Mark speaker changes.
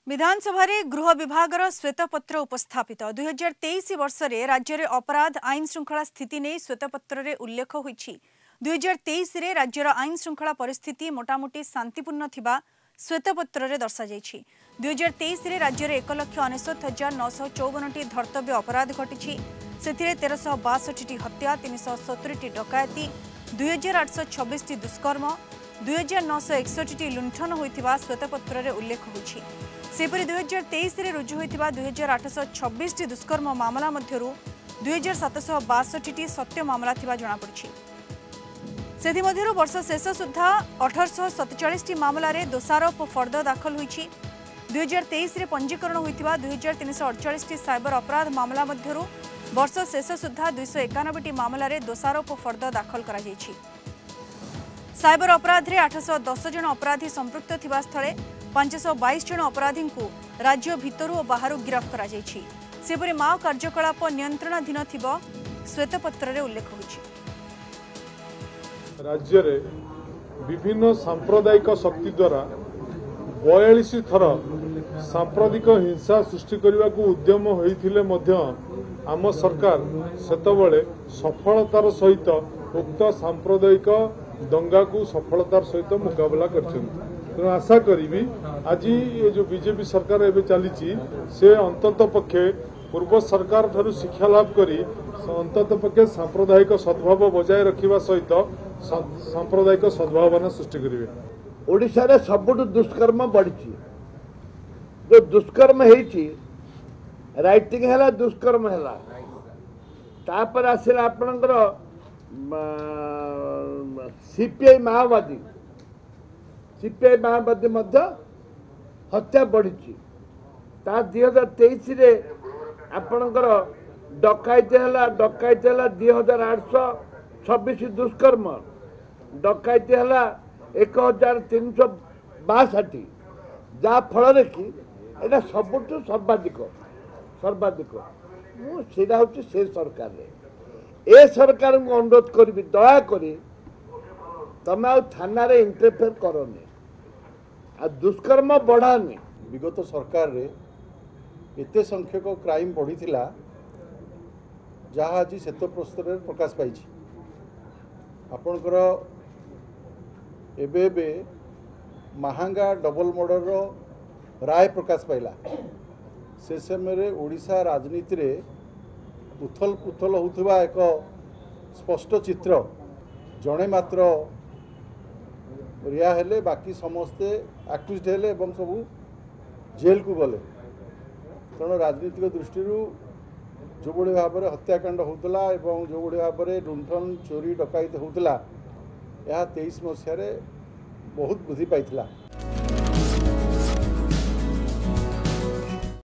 Speaker 1: विधानसभा गृह विभाग श्वेतपत्र उपस्थापित 2023 वर्ष में राज्य में अपराध आईन श्रृंखला स्थिति नहीं श्वेतपत्र उल्लेख होईछि। 2023 रे राज्यर आईन श्रृंखला परिस्थिति मोटामोटी शांतिपूर्ण थिबा श्वेतपत्र दर्शा जाइछि। 2023 रे राज्य में 1,69,954 धर्तव्य अपराध घटी से 1362 हत्या 370 डकायती 2,826 दुष्कर्म 2,961 लुंठन होइथिबा श्वेतपत्र उल्लेख होइछि। सेपरि 2023 रे रुजु होइथिबा 2,826 दुष्कर्म मामला मध्यरु 2,762 सत्य मामला थिबा जणा पड़छि। सेथि मध्यरु वर्ष शेष सुद्धा 1847 मामला रे दोषारोप फर्द दाखल होइछि। 2023 रे पंजीकरण होइथिबा 2,348 साइबर अपराध मामला मध्यरु वर्ष शेष सुद्धा 291 मामला रे दोषारोप फर्द दाखल करा जाइछि। साइबर अपराध रे 810 जन अपराधी संपृक्त थिबा स्थले 522 जन अपराधी को राज्य भितर और बाहर गिरफ्त करा जाइछि। सेपरि माओ कार्यकलाप नियंत्रणाधीन थिबा श्वेतपत्र रे उल्लेख होइछि।
Speaker 2: राज्य रे विभिन्न सांप्रदायिक शक्ति द्वारा 42 थर सांप्रदायिक हिंसा सृष्टि करने को उद्यम होइथिले मध्य आम सरकार सेतबळे सफलतार सहित उक्त सांप्रदायिक दंगा को सफलतार सहित मुकाबला करछन्ति। तेणु आशा करी आज ये जो बीजेपी सरकार एवं चली से अंतत पक्षे पूर्व सरकार ठारू शिक्षा लाभ करी अंतत पक्षे सांप्रदायिक सद्भाव बजाय रखा सहित सांप्रदायिक सद्भावना सृष्टि करेंगे।
Speaker 3: ओडिशा रे सबुठ दुष्कर्म बढ़ी जो दुष्कर्म होती राइटिंग है दुष्कर्म है तापर आसला आपणकर सीपीआई माओवादी हत्या बढ़ी 2023 रे आपणकर डकायती है 2,826 दुष्कर्म डकायती है 1,362 जहाँ फल कि एटा सबुठ सर्वाधिक मुझा हूँ से सरकार ए सरकार को अनुरोध करी दया करी तमें आ थाना रे इंटरफेयर करनी आ दुष्कर्म बढ़ानी।
Speaker 4: विगत सरकार रे एते संख्यक क्राइम बढ़ी जहाँ आज श्वेतपत्र प्रकाश पाई आपणकर एबे महांगा डबल मर्डर राय प्रकाश पाइला से समय ओडिशा राजनीति रे उथल पुथल होउथबा एक स्पष्ट चित्र जड़े मात्र रिया हेले बाकी समस्ते आक्यूज हेले एवं सबू जेल को गले। तेणु राजनीतिक दृष्टि जो भाई भाव में हत्याकांड होता एवं जो भाई भाव में लुंठन चोरी डकायत होता 23 मसीह बहुत वृद्धि पाई।